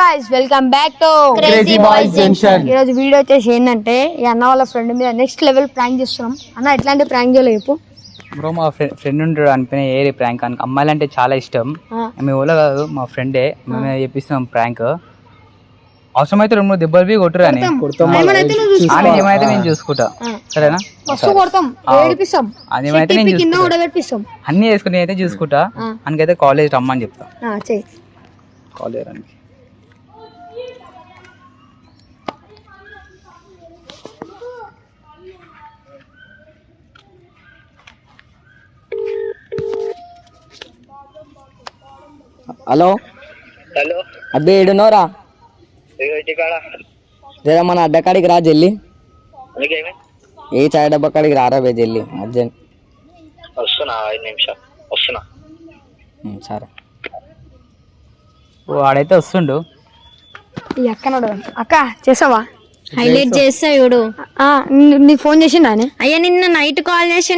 Guys welcome back to crazy boys junction. ఈ రోజు video వచ్చేసి ఏంటంటే ఈ అన్న వాళ్ళ ఫ్రెండ్ మీద నెక్స్ట్ లెవెల్ ప్రాంక్ చేస్తున్నాం. అన్న ఎట్లాంటి ప్రాంక్ చేయలేదు చెప్పు బ్రో. మా ఫ్రెండ్ ఉంటాడు అనిపోయిన ఏ ప్రాంక్ అని అమ్మాయిలు అంటే చాలా ఇష్టం. మేము ఊళ్ళో కాదు మా ఫ్రెండే, మేము చెప్పిస్తున్నాం ప్రాంక్. అవసరమైతే 2-3 దెబ్బలు కొట్టురు అని ఏమైతే నేను చూసుకుంటా, సరేనా? అదేమైతే నేను అన్ని వేసుకుని అయితే చూసుకుంటా. అందుకైతే కాలేజ్ రమ్మని చెప్తా. కాలేజ్ అని హలో హలో అబ్బే ఏడున్నోరా? జరా మన అడ్డకాడికి రా జల్లి. ఏ చాయ్ డబ్బా కాడికి రారా బే జల్లి అర్జెంట్. వస్తున్నా 5 నిమిషాలు వస్తున్నా. సరే వాడైతే వస్తుండు. ఈ అక్కనోడు అక్క చేసావా? హైలైట్ చేస్తా చూడు. నీకు ఫోన్ చేసిండా? అయ్యా నిన్న నైట్ కాల్ చేసి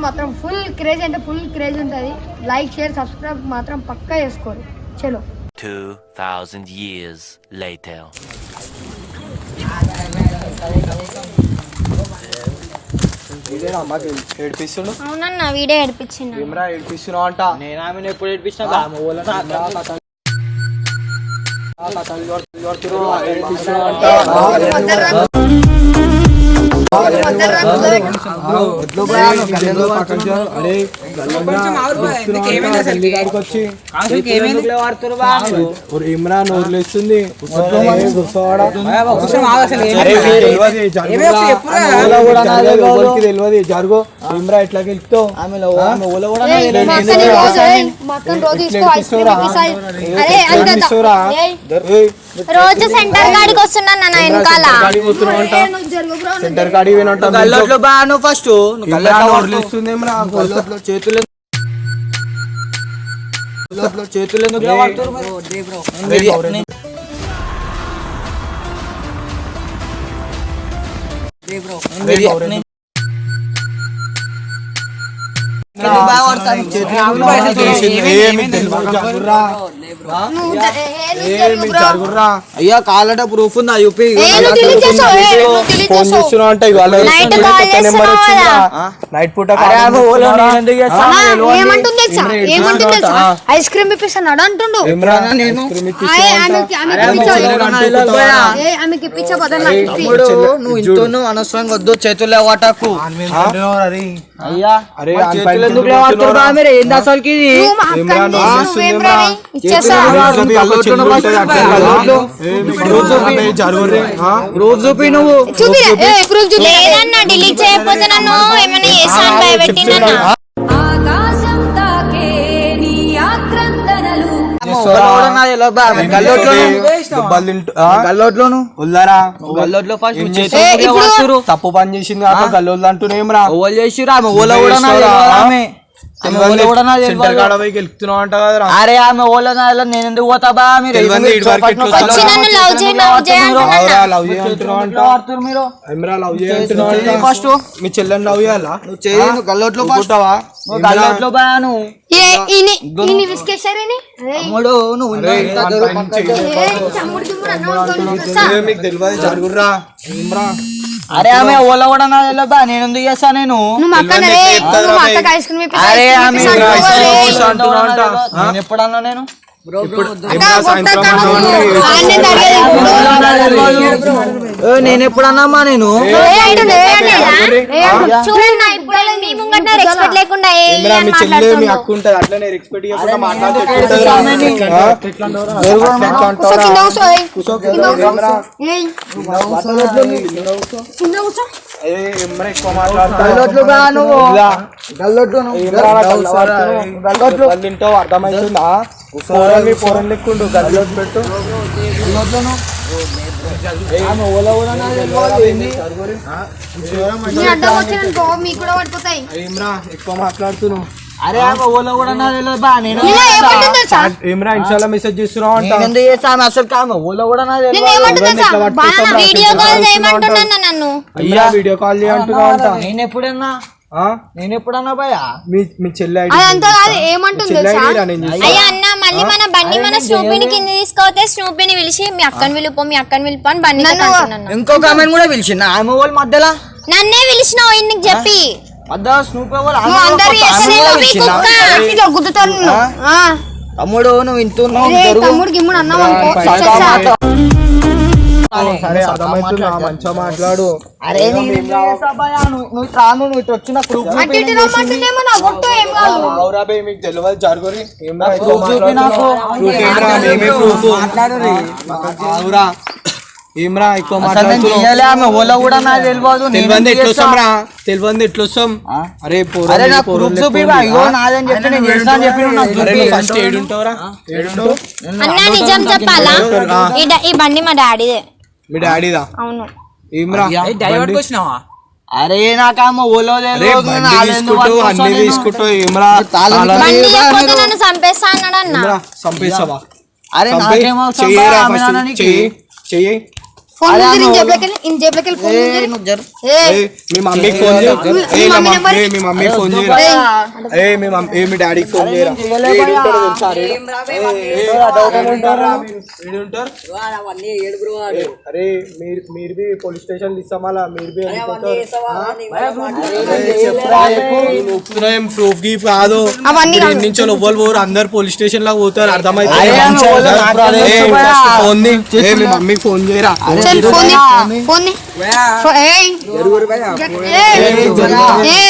మాత్రం ఫుల్ క్రేజ్ అంటే ఫుల్ క్రేజ్ ఉంటుంది. లైక్ షేర్ సబ్స్క్రైబ్ మాత్రం పక్కా చేసుకోరు. చలో 2000 years later. అవునన్నా వీడియో ఏడిపించిండు. ఇమ్రాన్ వదిలేస్తుంది. తెలియదు జరుగు. ఇమ్రా ఎట్లా గెలుస్తావు? రోజు సెంటర్ కాడికి వస్తున్నాను నా వెనకాల. సెంటర్ కాడికి ఫస్ట్ వదిలేస్తుంది. చేతులు చేతులు అయ్యా కాలట ప్రూఫ్ ఉందా? యూపీ ఫోన్ చేస్తున్నావు అంటే నెంబర్ వచ్చిందా? నైట్ పూట ఐస్ క్రీమ్ ఇప్పిస్తున్నాడు అంటుండు. నువ్వు ఇంట్లో అనవసరంగా వద్దు. చేతుల్లో వాటకు అయ్యా. అరే ఏంది అసలుకి? ప్రూఫ్ చూపి. నువ్వు లేదన్నా డిలీట్ చేయకపోతే నన్ను ఏమైనా చేసాను భయపెట్టినా. తప్పు పని చేసింది గల్లోళ్ళు అంటూనేమ్రా చేసిరా. అరే ఆమె ఓలో నేను ఎందుకు పోతా బా? మీరు ఫస్ట్ మీ చెల్లెని లవ్ చేయాలా? నువ్వు చేయి. గల్లోట్లో పోతావా? గల్లోట్లో బా. నువ్వు మీకు తెలియదు జరుగుర్రా. అరే ఆమె ఓలా కూడా నా బా. నేను ఎందుకు చేస్తా? నేను అరే ఆమె ఎప్పుడన్నా నేను నేను ఎప్పుడన్నామా? నేను మీ అక్క ఉంటది అట్లనే రెస్పెక్ట్ చేయకుండా మాట్లాడుతుంటది. అర్థమవుతుందా? పోరని లెక్కుండు గల్లోట్ పెట్టు. ఎక్కువ మాట్లాడుతున్నావు. అరే ఆమె ఓలా కూడా ఇమ్రా ఇన్స్టాలో మెసేజ్ చేస్తున్నావు అంట. అసలు ఆమె ఓలా కూడా వీడియో కాల్ చేయమంటున్నా నన్ను. వీడియో కాల్ చేయంటున్నావు అంట. నేను ఎప్పుడన్నా నేను ఎప్పుడన్నా భయ మీ చెల్లి ఐడి అదంతా కాదు ఏమంటుంది చెల్లి తెలుసా ఐడి రా నేను చూస్తా. అయ్యా అన్న మళ్ళీ మన బండి మన స్నూపీని కింద తీసుకోతే స్నూపీని పిలిచి మీ అక్కని పిలుపు మీ అక్కని పిలుపు అని బండి ఇంకొక ఆమెను కూడా పిలిచింది ఆమె వాళ్ళు మధ్యలో నన్నే పిలిచినావు ఈయనకి చెప్పి మధ్య స్నూప్ వాళ్ళు నువ్వు అందరు ఇట్లా గుద్దుతారు నిన్ను. ఆ. తమ్ముడు నువ్వు ఇంటున్నావు అరే, తమ్ముడు గిమ్ముడు అన్నావు అనుకో చచ్చా. సరే అర్థమవుతుందా మంచిగా మాట్లాడు. అరే నువ్వు రాను నువ్వు ఇటు వచ్చిన ప్రూఫ్ అటు ఇటు రమ్మంటుందేమో నా గొట్టు ఏం కాదు. అవురా బే మీకు తెలియదు జరుగురి ఏమ్రా ప్రూఫ్ చూపి నాకు ప్రూఫ్ ఏమ్రా మేమే ప్రూఫ్ అవురా ఏమ్రా ఎక్కువ మాట్లాడుతున్నావు. ఆమె ఓలో కూడా నాకు తెలియదు తెలివంది ఎట్లొస్తాం రా తెలివంది ఎట్లొస్తాం. అరే అరే నాకు ప్రూఫ్ చూపి అయ్యో నాదని చెప్తే నేను చేస్తా అని చెప్పి ఫస్ట్ ఏడుంటావురా ఏడుంటావు అన్న నిజం చెప్పాలా ఈ బండి మా డాడీదే. మీ డాడీదా అవును ఏమ్రా అరే నాకు ఆమె ఓలో తెలియదు తీసుకుంటావు అన్ని తీసుకుంటావు ఏమ్రా బండి లేకపోతే నన్ను చంపేస్తా అన్నాడు అన్న. చంపేసావా అరే నాకేమో చెయ్యరా ఫస్ట్ చెయ్యి ఫోన్ నుంచి ఇన్ జేబులోకి వెళ్ళి ఫోన్ నుంచి. ఏయ్, మీ మమ్మీకి ఫోన్ చేయి మీ మమ్మీకి ఫోన్ చేయరా మీ డాడీకి ఫోన్ చేయరా అరే మీరు బి పోలీస్ స్టేషన్ ఇస్తామలా మీరు బి ప్రూఫ్ గీఫ్ కాదు అవన్నీ కాదు. నుంచి ఎవ్వరు పోరు అందరు పోలీస్ స్టేషన్ లా పోతారు అర్థమైతే ఫోన్ మీ మమ్మీకి ఫోన్ చేయరా చల్ ఫోన్ ఫోన్ ఏయ్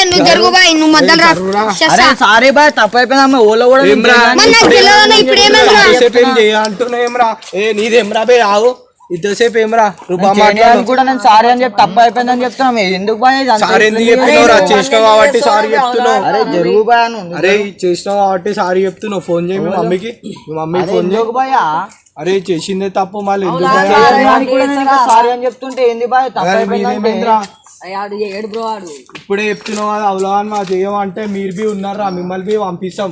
నువ్వు జరుగు బాయ్ నువ్వు మధ్యలో రా. అరే సారీ బాయ్ తప్పు అయిపోయింది ఆమె ఓలో కూడా ఏమ్రా మరి నాకు తెలియదు ఇప్పుడు ఏమైందిరా? ఇంతసేపు ఏం చేయాలంటున్నా ఏమ్రా నీదేమ్రా బే ఆవు ఇంతసేపు ఏమ్రా రూపా మాట్లాడు కూడా నేను సారీ అని చెప్పి తప్పు అయిపోయిందని చెప్తున్నా ఎందుకు బాయ్ సారీ ఎందుకు చెప్తున్నావు రా చేసినావు కాబట్టి సారీ చెప్తున్నావు అరే జరుగు బాయ్ అరే చేసినావు కాబట్టి సారీ చెప్తున్నావు ఫోన్ చేయి మీ మమ్మీకి ఫోన్ చేయి బాయ్ అరే చేసిందే తప్పు మళ్ళీ ఎందుకు సారీ అని చెప్తుంటే ఏంది బాయ్ తప్పు మీరేమేంద్రా ఇప్పుడే చెప్తున్నావు కదా అవలాన్ మా చేయమంటే మీరు బి ఉన్నారా మిమ్మల్ని బి పంపిస్తాం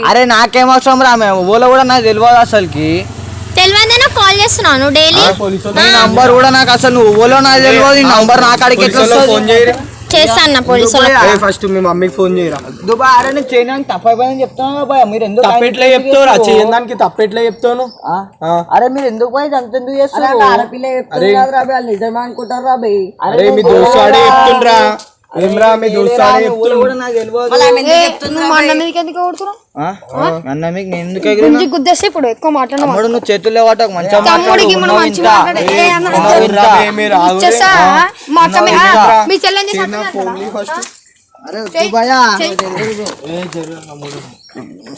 అరే నాకేం అవసరం రా మేము ఓలో కూడా నాకు తెలియదు అసలుకి తెలియదేనా కాల్ చేస్తున్నాను డైలీ. నీ నంబర్ కూడా నాకు అసలు నువ్వు ఓలో నాకు తెలియదు నీ నంబర్ నా కాడికి ఎట్లా వస్తుంది? ఫోన్ చేయరా చేస్తా అన్న పోలీసులు. ఫస్ట్ మీ మమ్మీకి ఫోన్ చేయరా దుబాయ్ అరే నేను చేయడానికి తప్పు అయిపోయిందని చెప్తున్నా బాయ్ మీరు ఎందుకు తప్పెట్లా చెప్తావురా చేయడానికి తప్పెట్లా చెప్తాను అరే మీరు ఎందుకు పోయి అంత ఎందుకు చేస్తారు అరే మీ దోస్తు ఆడే చెప్తుండ్రా ఏమ్రా మీ దోస్తు ఆడే చెప్తుండ్రు కూడా నాకు తెలియదు నువ్వు మా అన్న మీదకి ఎందుకు కొడుతున్నావు? అన్న మీకు నేను ఎందుకు గుంజి గుద్దేస్తే ఇప్పుడు ఎక్కువ మాట్లాడను. తమ్ముడు నువ్వు చేతుల్లో పట్టకు మంచిగా తమ్ముడు గిమ్ముడు మంచిగా మాట్లాడు. ఏ అన్న, ఇచ్చేస్తా. మా అక్క మీ చెల్లెని చేసి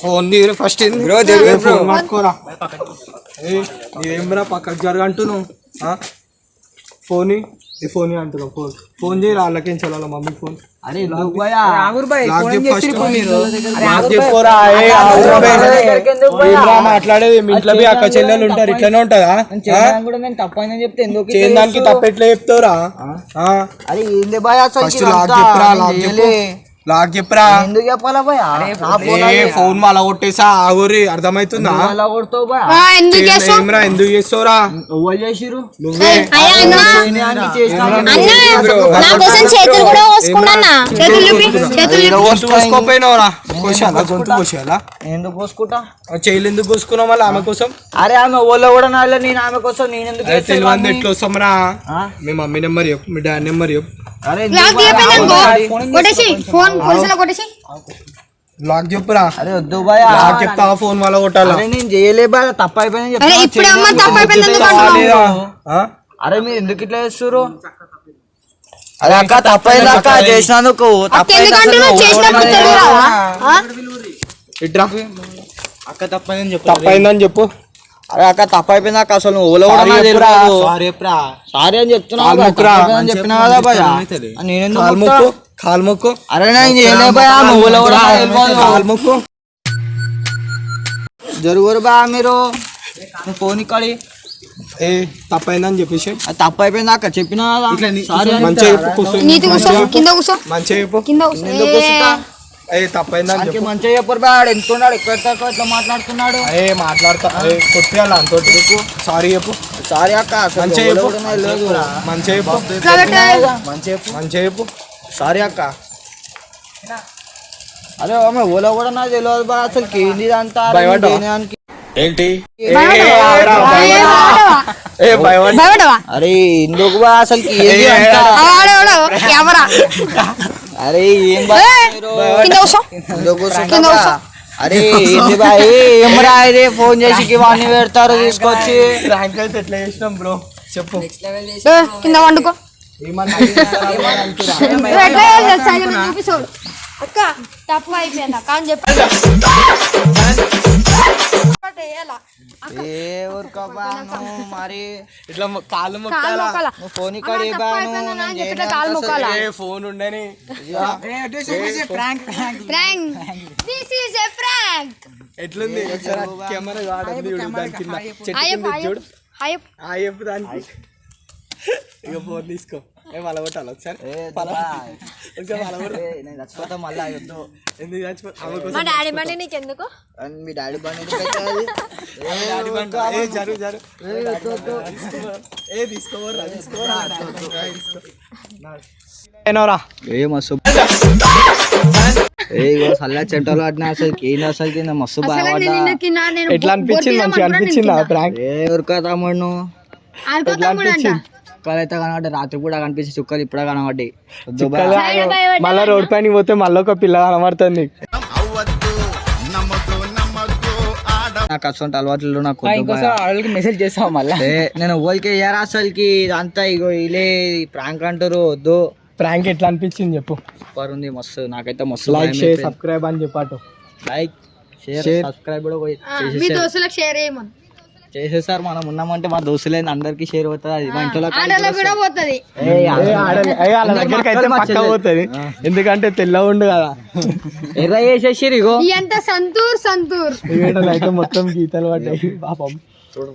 ఫోన్ ఫస్ట్ ఫోన్ పట్టుకోరా ఏమ్రా పక్కకు జరగంటున్నావు ఫోన్ ఫోన్ అంటున్నావు ఫోన్ చేయరా వాళ్ళకేం చల్లాల మమ్మీ ఫోన్ అరే మాట్లాడేది మీ ఇంట్లో అక్క చెల్లెలు ఉంటారు ఇట్లనే ఉంటదా నేను తప్పని చెప్తే ఎందుకు చేయడానికి తప్పెట్లా చెప్తావురా అరే ఏంది బాయ్ ఫస్ట్ లాక్ చెప్పరా లాక్ చెప్పరా ఎందుకు చెప్పాలా బాయ్ ఫోన్ మళ్ళా కొట్టేసా ఆగోరి అర్థమవుతుందా అలా కొడతావు బాయ్ ఎందుకు చేస్తావు? ఏమ్రా ఎందుకు చేస్తావురా ఎవరు చేసిరు నువ్వే అయ్యా అన్న అన్న నా కోసం చేతులు కూడా కోసుకున్నా. చేతులు చూపి చేతులు కోసుకోపోయినావురా కోసాలా గొంతు కోసాలా ఎందుకు కోసుకుంటా చేయలు ఎందుకు కోసుకున్నావు మళ్ళీ ఆమె కోసం అరే ఆమె ఓలో కూడా నాలో నేను ఆమె కోసం నేను ఎందుకు తెలియదు ఎట్లా వస్తామరా మీ మమ్మీ నెంబర్ చెప్పు మీ డాడీ నెంబర్ చెప్పు అరే లాక్ కొట్టేసి ఫోన్ పోలీసులో కొట్టేసి లాక్ చెప్పురా అరే వద్దు బాయ్ లాక్ చెప్తా ఫోన్ వల్ల కొట్టాలా అరే నేను చేయలే బాయ్ తప్పు అయిపోయిందని అరే చెప్తున్నా ఇప్పుడు అమ్మ తప్పు అయిపోయింది ఎందుకు అంటున్నావు? అరే మీరు ఎందుకు ఇట్లా చేస్తారు అరే అక్క తప్పైంది అక్క చేసినందుకు అక్క ఎందుకు అంటున్నావు? చేసినప్పుడు తెలుగు రాదా? ఆ? ఇట్రా అక్క తప్పైందని చెప్పు తప్పైందని చెప్పు అరే అక్క తప్పు అయిపోయింది అక్క అసలు నువ్వు ఓలో కూడా నాకు తెలియదు సారీ అని చెప్తున్నావు కదా, తప్పు అయిపోయిందని చెప్పినా కదా భయ నేనెందుకు కాల్ముక్కు కాల్ముక్కు అరే నేను చేయలే భయ నువ్వు ఓలో కూడా నాకు తెలియదు. కాల్ముక్కు జరుగురు బా మీరు నువ్వు ఫోన్ ఇక్కడి ఏ తప్పైందని చెప్పేసి అది తప్పు అయిపోయింది అక్క చెప్పినా కదా సారీ అని మంచిగా చెప్పు కూర్చో నీతి కూర్చో కింద కూర్చో మంచిగా చెప్పు కింద కూర్చో ఎందుకు కూర్చుంటా? ఏ తప్పైందని దానికి చెప్పు. మంచిగా చెప్పరు బాడు ఎంత ఉన్నాడు ఎక్కువ తక్కువ ఎట్లా మాట్లాడుతున్నాడు ఏ మాట్లాడతా కొట్టేయాలి అంతోటి సారీ చెప్పు. సారీ అక్క అసలు మంచిగా ఎవరు చెప్పు. కూడా లేదు మంచిగా చెప్పు. మంచిగా చెప్పు. సారీ అక్క. అరే ఆమె ఓలో కూడా నాకు తెలియదు బా అసలు ఏంది ఇదంతా భయపడ్డావా? దేనికి? ఏ భయపడ్డా. అరే ఎందుకు బా అసలు ఏంది అంతా? కెమెరా అరే ఏం బా మీరు? ఎందుకు కూర్చుంటావు బా? అరే ఏంది బా ఏం రా ఇది ఫోన్ చేసి ఇవన్నీ పెడతారు తీసుకొచ్చి ర్యాంక్ అయితే ఎట్లా చేసినాం బ్రో చెప్పు. కింద వండుకో ఏమన్నా చూపిస్తాడు అక్క తప్పు అయిపోయింది అక్క అని చెప్పి ఏ ఊరుకోబా నువ్వు మరి ఇట్లా కాళ్ళు కాలు మొక్కాలా? మొక్కాలా? నువ్వు ఫోన్ ఇక్కడ అన్న, తప్పు అయిపోయింది అని చెప్పి ఇట్లా కాలు మొక్కాలా? ఏ ఫోన్ ఉండని prank this is a prank ఎట్లుంది కెమెరా వాడండి చూడు దాని కింద చెట్టు కింద ఇది చూడు. ఆ చెప్పు దానికి ఇక ఫోన్ తీసుకో. ఏ మళ్ళా కొట్టాలి ఒకసారి ఒకసారి మళ్ళా కొట్టు. నేను చచ్చిపోతా మళ్ళీ వద్దు ఎందుకు చచ్చిపో ఆమె కోసం. మా డాడీ బండి నీకెందుకు? మీ డాడీ బండి ఎందుకు పెట్టాలి? ఏ జరు జరు ఏ తీసుకోవర్రా ఏనోరా ఏ మస్తు ఏ ఇగో సల్లా చెట్టలు అట్లా అసలు ఏంది అసలు కింద మస్తు బాగా ఎట్లా అనిపించింది మంచిగా అనిపించింది ఆ ప్రాంక్ ఏ ఊరుకా తమ్ముడు నువ్వు చుక్కలు అయితే కనబడ్డాయి రాత్రి కూడా కనిపించి చుక్కలు ఇప్పుడే కనబడ్డాయి మళ్ళా రోడ్ పైన పోతే మళ్ళీ ఒక పిల్ల కనబడుతుంది. నాకు అసలు అలవాట్లు నాకు వద్దు ఇంకోసారి బాగా. వాళ్ళకి మెసేజ్ చేస్తావు మళ్ళీ. ఏ, నేను ఓల్కి ఇయ్యారా అసలుకి ఇదంతా ఇగో ఇలే ప్రాంక్ అంటారు వద్దు. ప్రాంక్ ఎట్లా అనిపించింది చెప్పు. సూపర్ ఉంది మస్తు నాకైతే మస్తు లైక్ షేర్ సబ్స్క్రైబ్ అని చెప్పాటు. Like share Share. సబ్స్క్రైబ్ కూడా మీ దోస్తులకు షేర్ చేయమని చేసేసారు. మనం ఉన్నామంటే మా దోస్తులేని అందరికి షేర్ అవుతుంది అది మా ఇంట్లో ఆడలో కూడా పోతుంది వాళ్ళ దగ్గరికి అయితే పక్క పోతుంది ఎందుకంటే తెల్ల ఉండు కదా. ఎర్ర చేసేసి ఇగో ఎంత సంతూర్ ఈ వీడియోలో అయితే మొత్తం గీతలు పడ్డాయి పాపం. చూడు